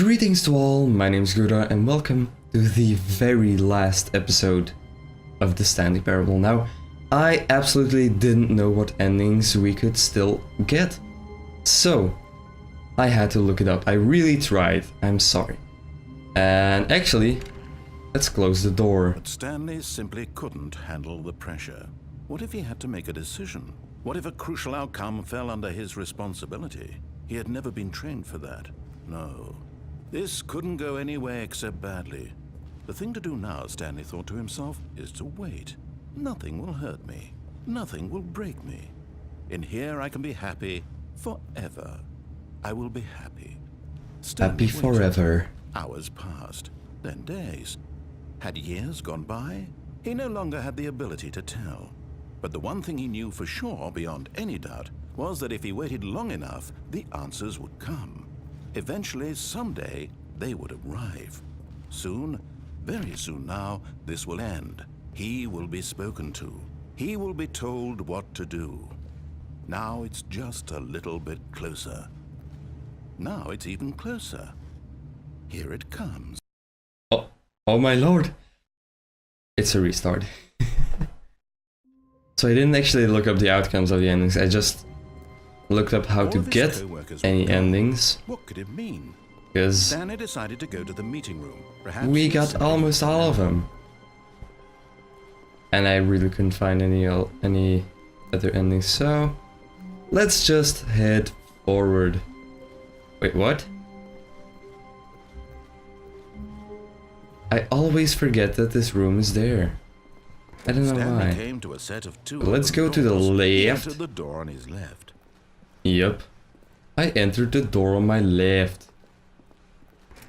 Greetings to all, my name is Grudar and welcome to the very last episode of the Stanley Parable. Now, I absolutely didn't know what endings we could still get, so I had to look it up. I really tried, I'm sorry. And actually, let's close the door. But Stanley simply couldn't handle the pressure. What if he had to make a decision? What if a crucial outcome fell under his responsibility? He had never been trained for that. No. This couldn't go anywhere except badly. The thing to do now, Stanley thought to himself, is to wait. Nothing will hurt me. Nothing will break me. In here I can be happy forever. I will be happy. Stanley Happy waited. forever. Hours passed, then days. Had years gone by? He no longer had the ability to tell. But the one thing he knew for sure, beyond any doubt, was that if he waited long enough, the answers would come. Eventually, someday, they would arrive. Soon, very soon now, this will end. He will be spoken to. He will be told what to do. Now it's just a little bit closer. Now it's even closer. Here it comes. Oh my lord. It's a restart. So I didn't actually look up the outcomes of the endings, I just looked up how to get any endings. What could it mean? Because Stanley decided to go to the meeting room. Perhaps we got almost all of them. And I really couldn't find any other endings, so let's just head forward. Wait, what? I always forget that this room is there. I don't know Stanley why. came to a set of two Let's open go to the doors. He left. entered the door on his left. Yep. I entered the door on my left.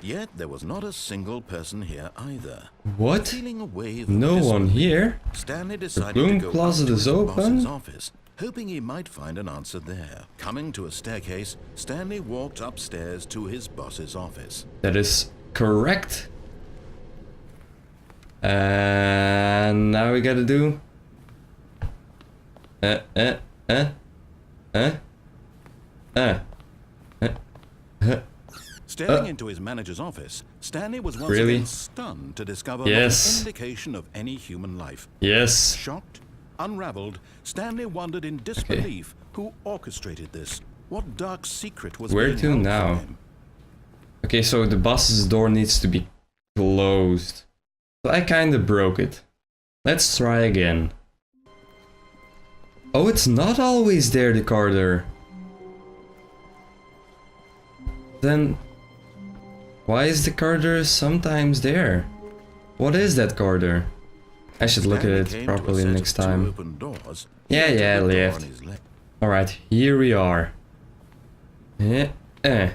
Yet there was not a single person here either. What? Feeling a wave of No one disbelief, here? Stanley decided broom to go closet up to is his open? boss's office, hoping he might find an answer there. Coming to a staircase, Stanley walked upstairs to his boss's office. That is correct. And now we gotta do... Staring into his manager's office, Stanley was once Really? again stunned to discover Yes. not an indication of any human life. Yes. Shocked, unraveled, Stanley wondered in disbelief who orchestrated this. What dark secret was Where being to held now? from him? Okay, so the boss's door needs to be closed. So I kinda broke it. Let's try again. Oh, it's not always there, the corridor. Then why is the corridor sometimes there? What is that corridor? I should look at Stanley it came to a properly set of next two time. open doors. Yeah, He entered yeah, the door left. on his left. Alright, here we are. Okay, okay.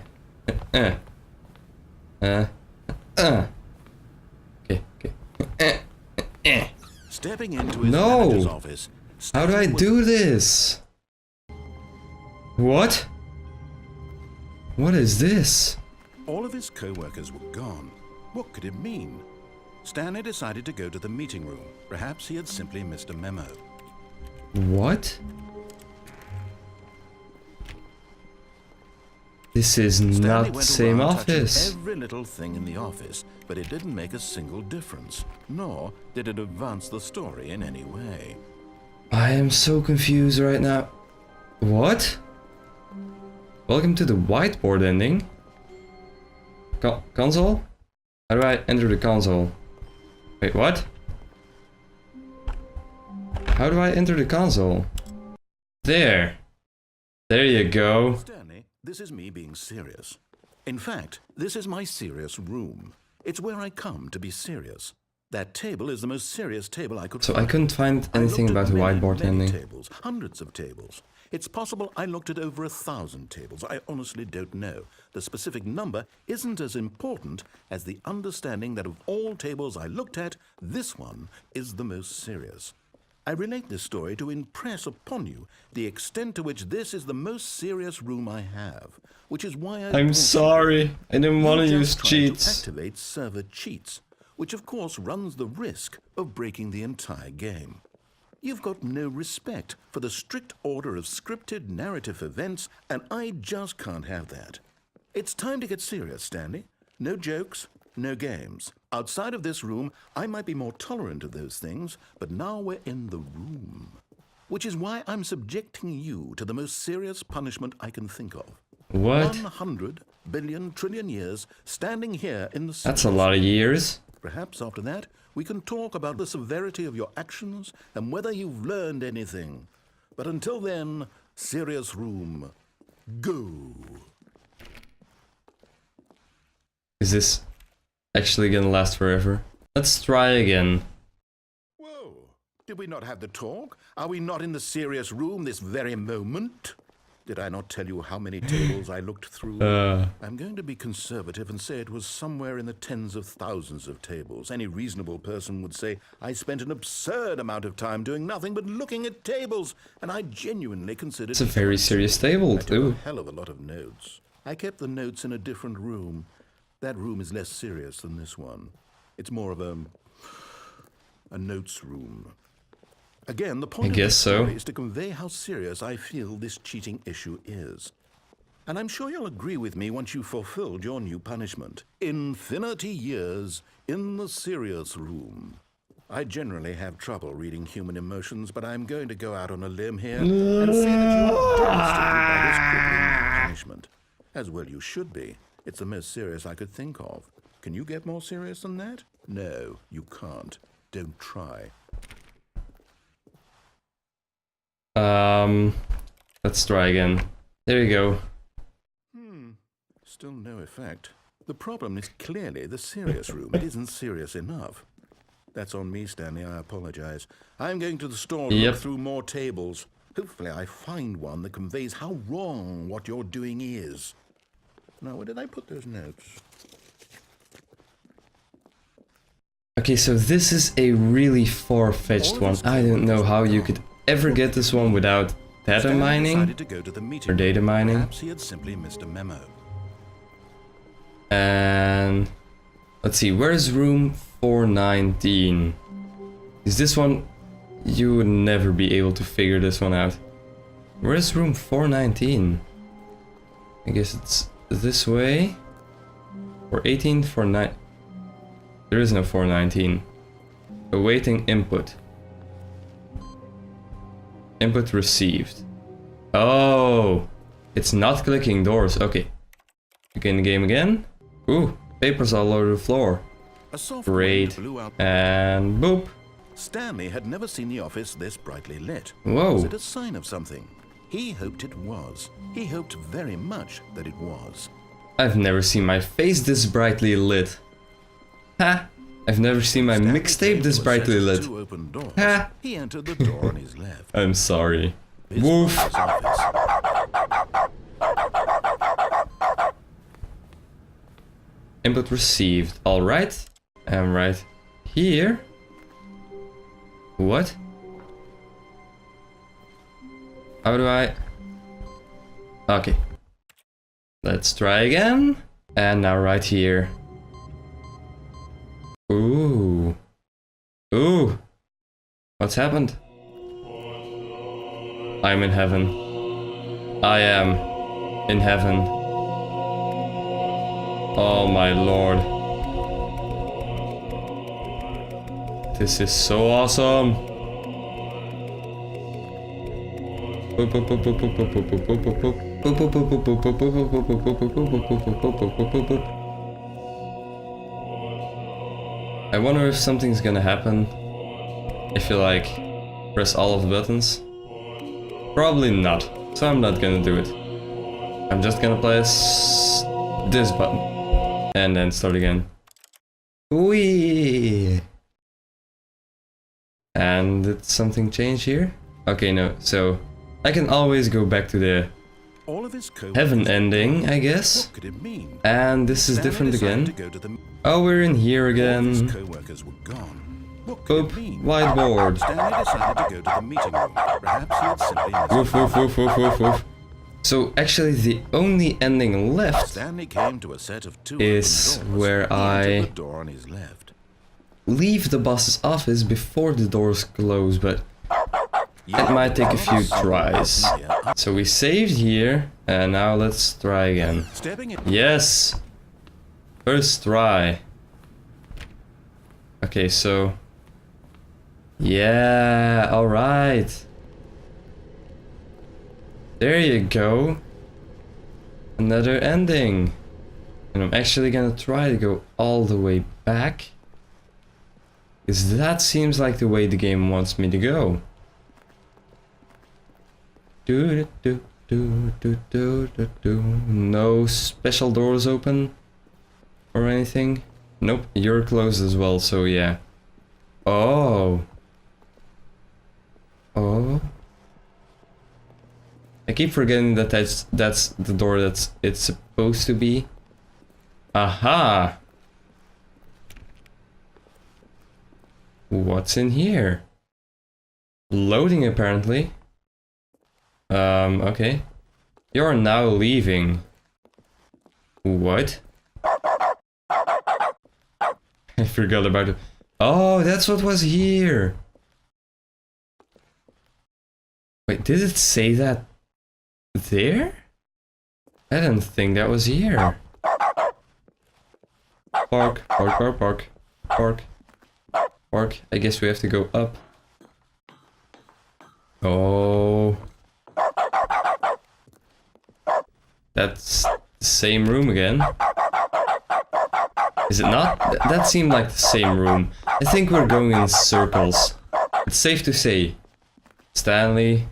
Stepping into his No! manager's office, How do I Stanley was do this? What? What is this? All of his co-workers were gone. What could it mean? Stanley decided to go to the meeting room. Perhaps he had simply missed a memo. What? This is Stanley not the went same around touching office. every little thing in the office, but it didn't make a single difference, nor did it advance the story in any way. I am so confused right now. What? Welcome to the whiteboard ending. Console? How do I enter the console? Wait, what? How do I enter the console? There. There you go. Stanley, this is me being serious. In fact, this is my serious room. It's where I come to be serious. That table is the most serious table I could So find. I couldn't find I anything looked about at the many, whiteboard many ending. tables, hundreds of tables. It's possible I looked at over 1,000 tables. I honestly don't know. The specific number isn't as important as the understanding that of all tables I looked at, this one is the most serious. I relate this story to impress upon you the extent to which this is the most serious room I have, which is why I'm sorry. I didn't want to You're use just trying cheats. to activate server cheats, which of course runs the risk of breaking the entire game. You've got no respect for the strict order of scripted narrative events, and I just can't have that. It's time to get serious, Stanley. No jokes, no games. Outside of this room, I might be more tolerant of those things, but now we're in the room. Which is why I'm subjecting you to the most serious punishment I can think of. What? 100 billion trillion years standing here in the That's a lot of years. Perhaps after that, we can talk about the severity of your actions and whether you've learned anything. But until then, serious room, go. Is this actually gonna last forever? Let's try again. Whoa, did we not have the talk? Are we not in the serious room this very moment? Did I not tell you how many tables I looked through? I'm going to be conservative and say it was somewhere in the tens of thousands of tables. Any reasonable person would say I spent an absurd amount of time doing nothing but looking at tables, and I genuinely considered It's a very serious table, I took too. a hell of a lot of notes. I kept the notes in a different room. That room is less serious than this one. It's more of a notes room. Again, the point of this story is to convey how serious I feel this cheating issue is. And I'm sure you'll agree with me once you've fulfilled your new punishment. Infinity years in the serious room. I generally have trouble reading human emotions, but I'm going to go out on a limb here and say that you are devastated by this crippling punishment. As well you should be. It's the most serious I could think of. Can you get more serious than that? No, you can't. Don't try. Let's try again. There you go. Still no effect. The problem is clearly the serious room. It isn't serious enough. That's on me, Stanley. I apologize. I'm going to the store to look through more tables. Hopefully I find one that conveys how wrong what you're doing is. Now, where did I put those notes? Okay, so this is a really far-fetched one. I don't know how you could ever get this one without data mining or data mining. Perhaps he had simply missed a memo. And let's see, where's room 419? Is this one? You would never be able to figure this one out. Where's room 419? I guess it's this way. 418, 49. There is no 419. Awaiting input. Input received. Oh, it's not clicking doors. Okay. Begin the game again. Ooh, papers all over the floor. Great. And boop. Stanley had never seen the office this brightly lit. Whoa. Was it a sign of something? He hoped it was. He hoped very much that it was. I've never seen my face this brightly lit. Ha! I've never seen my mixtape this brightly lit. Ha! He entered the door on his left. I'm sorry. Woof. Input received. Alright. I'm right here. What? How do I... Okay. Let's try again. And now right here. Ooh. Ooh. What's happened? I'm in heaven. I am in heaven. Oh my lord. This is so awesome. I wonder if something's gonna happen if you like press all of the buttons. Probably not, so I'm not gonna do it. I'm just gonna press this button and then start again. Whee! And did something change here? Okay, no, so I can always go back to the heaven ending, I guess. What could it mean? And this is different again. Oh, we're in here again. Co-workers were gone. What could Boop, it mean? whiteboard. Stanley decided to go to the meeting room. Perhaps he had simply missed Woof, woof, woof, woof, woof, woof. So actually the only ending left Stanley came to a set of two is open doors. where He entered I the door on his left. leave the boss's office before the doors close, but it might take a few tries. So we saved here, and now let's try again. Stepping in. Yes! First try. Okay, so... Yeah, alright. There you go. Another ending. And I'm actually gonna try to go all the way back. Because that seems like the way the game wants me to go. No special doors open or anything. Nope, you're closed as well, so yeah. Oh. Oh. I keep forgetting that that's the door it's supposed to be. Aha! What's in here? Loading apparently. Okay. You're now leaving. What? I forgot about it. Oh, that's what was here. Wait, did it say that there? I didn't think that was here. Park, park, park, park, park, park. I guess we have to go up. Oh. That's the same room again. Is it not? That seemed like the same room. I think we're going in circles. It's safe to say. Stanley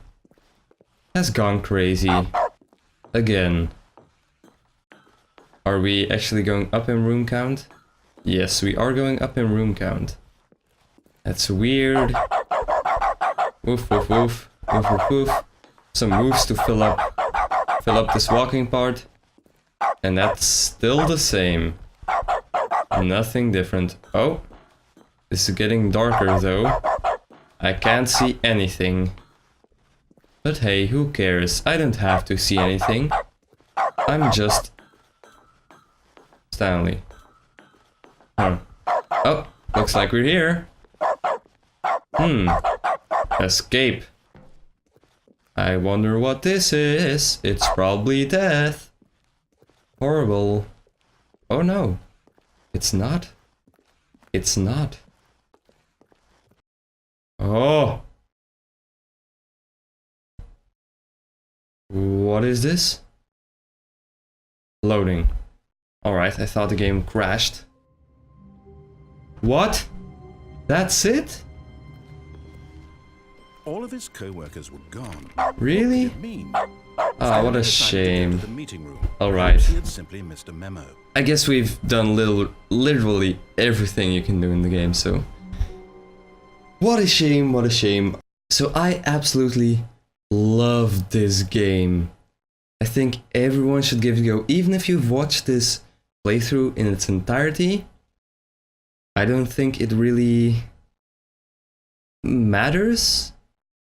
has gone crazy. Again. Are we actually going up in room count? Yes, we are going up in room count. That's weird. Woof, woof, woof. Woof, woof, woof. Some moves to fill up this walking part. And that's still the same. Nothing different. Oh. This is getting darker though. I can't see anything. But hey, who cares? I don't have to see anything. I'm just... Stanley. Huh. Oh, looks like we're here. Escape. I wonder what this is. It's probably death. Horrible. Oh no. It's not. It's not. Oh. What is this? Loading. Alright, I thought the game crashed. What? That's it? All of his co-workers were gone. Really? What did it mean? Ah, what a Stanley decided to go shame. to the meeting room. Alright. He had simply missed a memo. I guess we've done literally everything you can do in the game, so... What a shame, what a shame. So I absolutely love this game. I think everyone should give it a go. Even if you've watched this playthrough in its entirety, I don't think it really matters.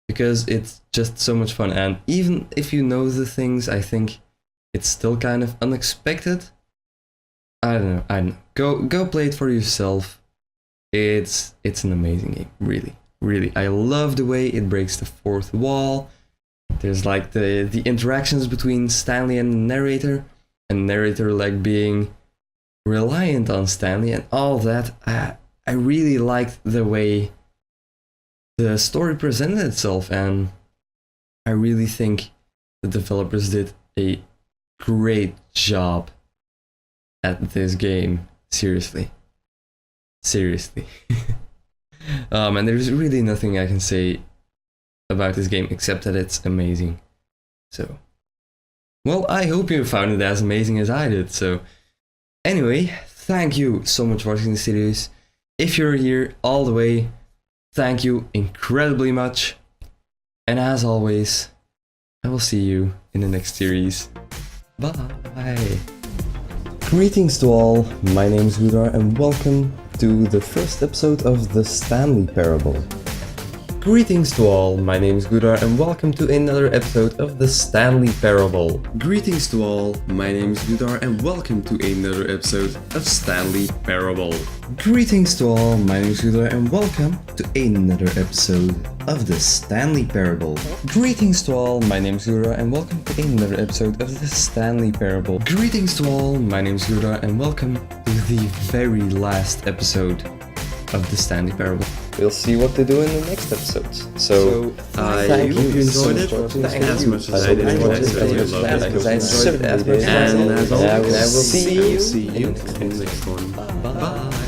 Because it's just so much fun, and even if you know the things, I think it's still kind of unexpected. I don't know. Go play it for yourself. It's an amazing game, really, really. I love the way it breaks the fourth wall. There's like the interactions between Stanley and the narrator like being reliant on Stanley and all that. I really liked the way the story presented itself, and I really think the developers did a great job at this game. Seriously. And there's really nothing I can say about this game except that it's amazing. So, well, I hope you found it as amazing as I did. So, anyway, thank you so much for watching the series. If you're here all the way, thank you incredibly much. And as always, I will see you in the next series. Bye! Greetings to all, my name is Grudar and welcome to the first episode of the Stanley Parable. Greetings to all, my name is Grudar and welcome to another episode of the Stanley Parable. Greetings to all, my name is Grudar and welcome to another episode of Stanley Parable. Greetings to all, my name is Grudar and welcome to another episode of the Stanley Parable. Greetings to all, my name is Grudar and welcome to another episode of the Stanley Parable. Greetings to all, my name is Grudar and welcome to the very last episode of the Stanley Parable. We'll see what to do in the next episodes. So I hope you enjoyed it. As much as I did. And as always, I will see you in the next one. Bye.